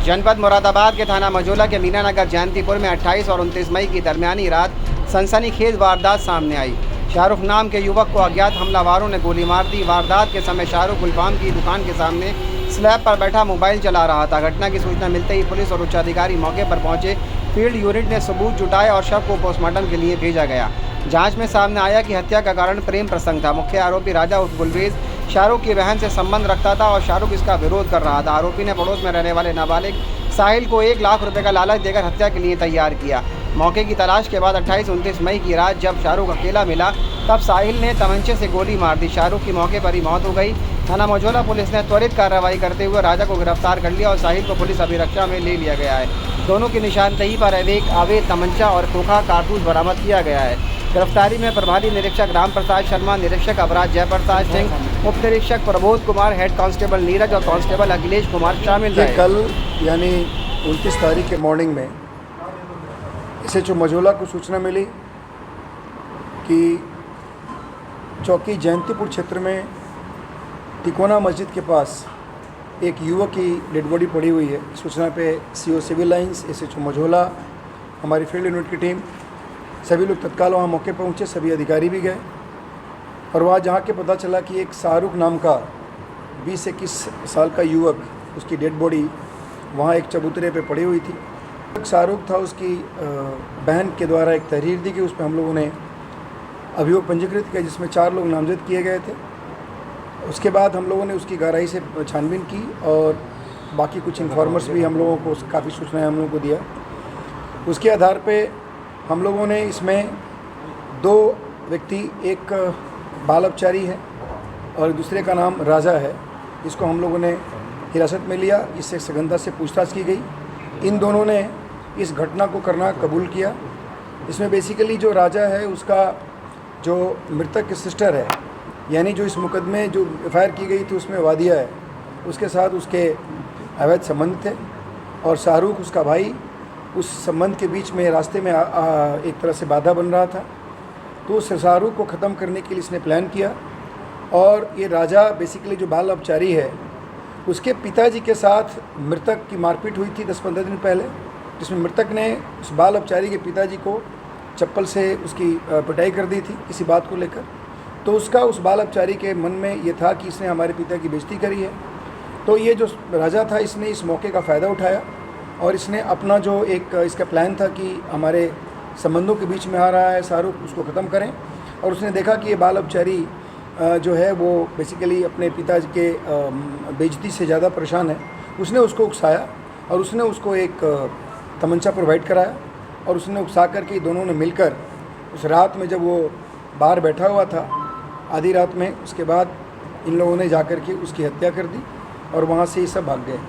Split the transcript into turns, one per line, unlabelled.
जनपद मुरादाबाद के थाना मजोला के मीनानगर जयंतीपुर में 28 और 29 मई की दरमियानी रात सनसनीखेज वारदात सामने आई। शाहरुख नाम के युवक को अज्ञात हमलावरों ने गोली मार दी। वारदात के समय शाहरुख गुलफाम की दुकान के सामने स्लैब पर बैठा मोबाइल चला रहा था। घटना की सूचना मिलते ही पुलिस और उच्च अधिकारी मौके पर पहुंचे। फील्ड यूनिट ने सबूत जुटाए और शव को पोस्टमार्टम के लिए भेजा गया। जांच में सामने आया कि हत्या का कारण प्रेम प्रसंग था। मुख्य आरोपी राजा उर्फ गुलवेज शाहरुख की बहन से संबंध रखता था और शाहरुख इसका विरोध कर रहा था। आरोपी ने पड़ोस में रहने वाले नाबालिग साहिल को 1 लाख रुपए का लालच देकर हत्या के लिए तैयार किया। मौके की तलाश के बाद 28-29 मई की रात जब शाहरुख अकेला मिला तब साहिल ने तमंचे से गोली मार दी। शाहरुख की मौके पर ही मौत हो गई। थाना मजोला पुलिस ने त्वरित कार्रवाई करते हुए राजा को गिरफ्तार कर लिया और साहिल को पुलिस अभिरक्षा में ले लिया गया है। दोनों की निशानदेही पर एक अवैध तमंचा और खोखा कारतूस बरामद किया गया है। गिरफ्तारी में प्रभारी निरीक्षक राम प्रसाद शर्मा, निरीक्षक अपराध जयप्रकाश सिंह, उप निरीक्षक प्रबोध कुमार, हेड कांस्टेबल नीरज और कांस्टेबल अखिलेश कुमार शामिल रहे।
कल यानी 29 तारीख के मॉर्निंग में SHO मजोला को सूचना मिली कि चौकी जयंतीपुर क्षेत्र में तिकोना मस्जिद के पास एक युवक की डेड बॉडी पड़ी हुई है। सूचना पे CO civil lines, SHO Majhola, हमारी फील्ड यूनिट की टीम, सभी लोग तत्काल वहाँ मौके पर पहुँचे। सभी अधिकारी भी गए और वहाँ जहाँ के पता चला कि एक शाहरुख नाम का 20-21 साल का युवक, उसकी डेड बॉडी वहाँ एक चबूतरे पे पड़ी हुई थी। शाहरुख था, उसकी बहन के द्वारा एक तहरीर दी गई, उस पर हम लोगों ने अभियोग पंजीकृत किया जिसमें 4 लोग नामजद किए गए थे। उसके बाद हम लोगों ने उसकी गहराई से छानबीन की और बाकी कुछ इन्फॉर्मर्स भी हम लोगों को काफ़ी सूचनाएं हम लोगों को दिया। उसके आधार पे हम लोगों ने इसमें 2 व्यक्ति, एक बाल अपचारी है और दूसरे का नाम राजा है, इसको हम लोगों ने हिरासत में लिया। इससे सघनता से पूछताछ की गई। इन दोनों ने इस घटना को करना कबूल किया। इसमें बेसिकली जो राजा है उसका जो मृतक की सिस्टर है, यानी जो इस मुकदमे जो FIR की गई थी उसमें वादिया है, उसके साथ उसके अवैध संबंध थे और शाहरुख उसका भाई उस संबंध के बीच में रास्ते में एक तरह से बाधा बन रहा था। तो उस शाहरुख को ख़त्म करने के लिए इसने प्लान किया और ये राजा बेसिकली जो बाल अपचारी है उसके पिताजी के साथ मृतक की मारपीट हुई थी 10-15 दिन पहले, जिसमें मृतक ने उस बाल अपचारी के पिताजी को चप्पल से उसकी पिटाई कर दी थी किसी बात को लेकर। तो उसका उस बाल अपचारी के मन में ये था कि इसने हमारे पिता की बेइज्जती करी है। तो ये जो राजा था इसने इस मौके का फ़ायदा उठाया और इसने अपना जो एक इसका प्लान था कि हमारे संबंधों के बीच में आ रहा है शाहरुख, उसको ख़त्म करें। और उसने देखा कि ये बाल अपचारी जो है वो बेसिकली अपने पिताजी के बेइज्जती से ज़्यादा परेशान है। उसने उसको उकसाया और उसने उसको एक तमंचा प्रोवाइड कराया और उसने उकसा करके दोनों ने मिलकर उस रात में जब वो बाहर बैठा हुआ था आधी रात में, उसके बाद इन लोगों ने जाकर के उसकी हत्या कर दी और वहाँ से ये सब भाग गए।